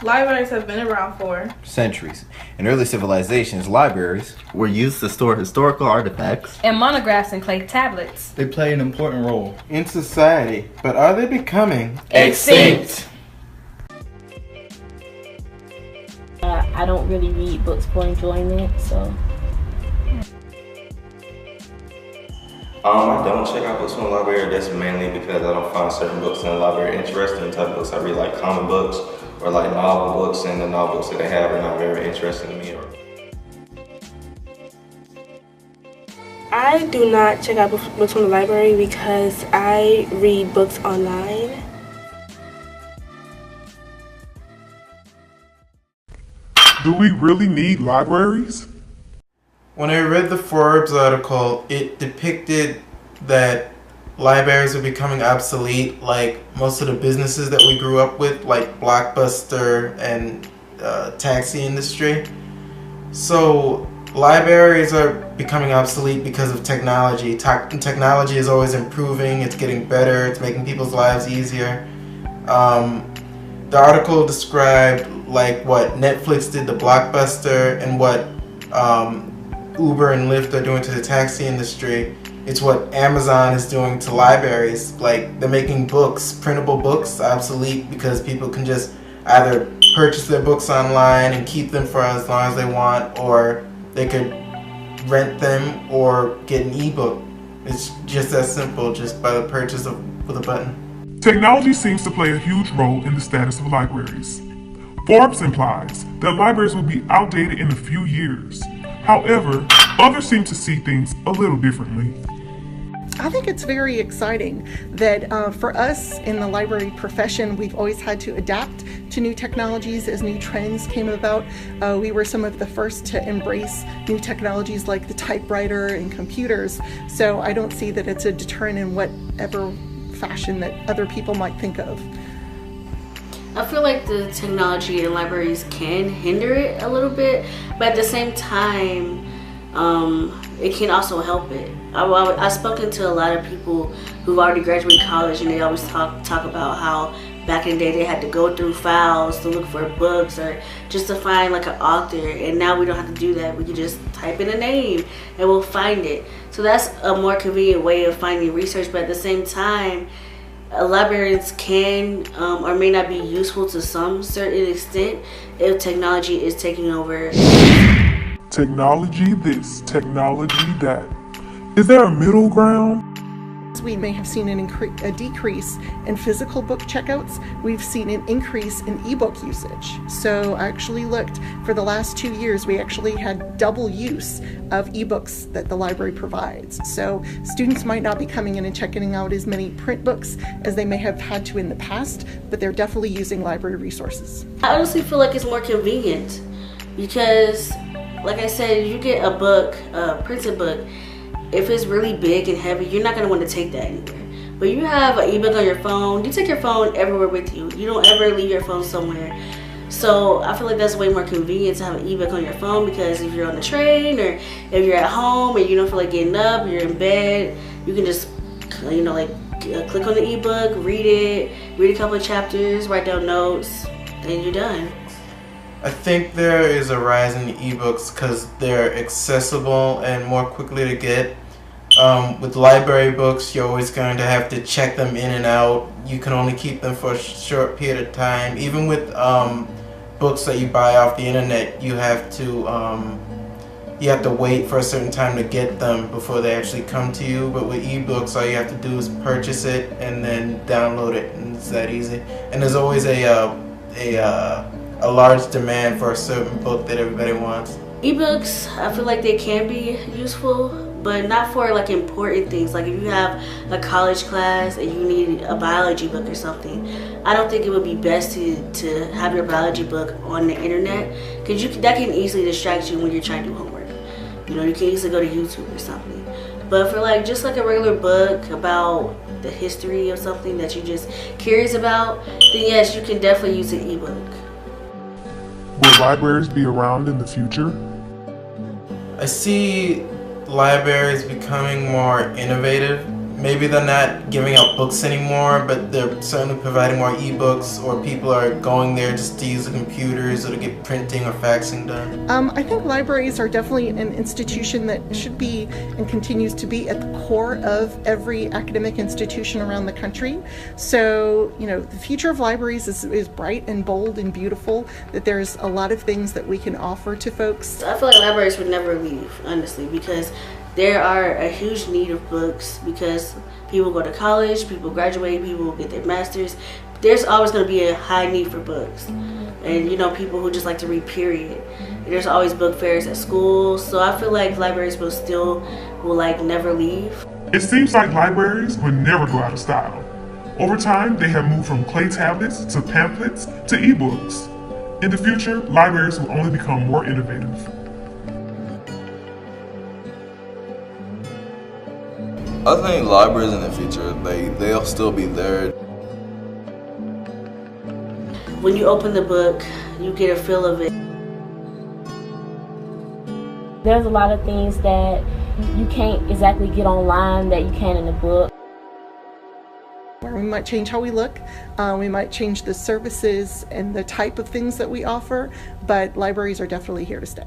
Libraries have been around for centuries. In early civilizations, libraries were used to store historical artifacts and monographs and clay tablets. They play an important role in society, but are they becoming extinct? I don't really read books for enjoyment, so. I don't check out books from the library. That's mainly because I don't find certain books in the library interesting. The type of books I read, like comic books or like novel books, and the novel books that they have are not very interesting to me. I do not check out books from the library because I read books online. Do we really need libraries? When I read the Forbes article, it depicted that libraries are becoming obsolete, like most of the businesses that we grew up with, like Blockbuster and taxi industry. So libraries are becoming obsolete because of technology. Technology is always improving, it's getting better, it's making people's lives easier. The article described like what Netflix did to Blockbuster and what Uber and Lyft are doing to the taxi industry. It's what Amazon is doing to libraries. Like, they're making books, printable books, obsolete because people can just either purchase their books online and keep them for as long as they want, or they could rent them or get an ebook. It's just that simple, just by the purchase with a button. Technology seems to play a huge role in the status of libraries. Forbes implies that libraries will be outdated in a few years. However, others seem to see things a little differently. I think it's very exciting that for us in the library profession, we've always had to adapt to new technologies as new trends came about. We were some of the first to embrace new technologies like the typewriter and computers. So I don't see that it's a deterrent in whatever fashion that other people might think of. I feel like the technology in libraries can hinder it a little bit, but at the same time, it can also help it. I've spoken to a lot of people who've already graduated college, and they always talk about how back in the day they had to go through files to look for books or just to find like an author, and now we don't have to do that. We can just type in a name and we'll find it. So that's a more convenient way of finding research, but at the same time, librarians can or may not be useful to some certain extent if technology is taking over. Technology this, technology that. Is there a middle ground? We may have seen a decrease in physical book checkouts. We've seen an increase in ebook usage. So I actually looked for the last 2 years, we actually had double use of ebooks that the library provides. So students might not be coming in and checking out as many print books as they may have had to in the past, but they're definitely using library resources. I honestly feel like it's more convenient because, like I said, you get a book, a printed book, if it's really big and heavy, you're not going to want to take that anywhere. But you have an ebook on your phone, you take your phone everywhere with you. You don't ever leave your phone somewhere. So I feel like that's way more convenient to have an ebook on your phone, because if you're on the train or if you're at home and you don't feel like getting up, you're in bed, you can just, click on the ebook, read a couple of chapters, write down notes, and you're done. I think there is a rise in the ebooks because they're accessible and more quickly to get. With library books, you're always going to have to check them in and out. You can only keep them for a short period of time. Even with books that you buy off the internet, you have to wait for a certain time to get them before they actually come to you. But with ebooks, all you have to do is purchase it and then download it, and it's that easy. And there's always a large demand for a certain book that everybody wants. Ebooks, I feel like they can be useful, but not for like important things. Like if you have a college class and you need a biology book or something, I don't think it would be best to have your biology book on the internet, because that can easily distract you when you're trying to do homework. You can easily go to YouTube or something. But for just like a regular book about the history of something that you're just curious about, then yes, you can definitely use an ebook. Will libraries be around in the future? I see libraries becoming more innovative maybe they're not giving out books anymore, but they're certainly providing more ebooks, or people are going there just to use the computers or to get printing or faxing done? I think libraries are definitely an institution that should be and continues to be at the core of every academic institution around the country. So, you know, the future of libraries is bright and bold and beautiful, that there's a lot of things that we can offer to folks. I feel like libraries would never leave, honestly, because there are a huge need of books, because people go to college, people graduate, people get their masters. There's always going to be a high need for books. And, you know, people who just like to read, period. There's always book fairs at school, so I feel like libraries will like never leave. It seems like libraries will never go out of style. Over time, they have moved from clay tablets to pamphlets to ebooks. In the future, libraries will only become more innovative. I think libraries in the future, they'll still be there. When you open the book, you get a feel of it. There's a lot of things that you can't exactly get online that you can in a book. We might change how we look, we might change the services and the type of things that we offer, but libraries are definitely here to stay.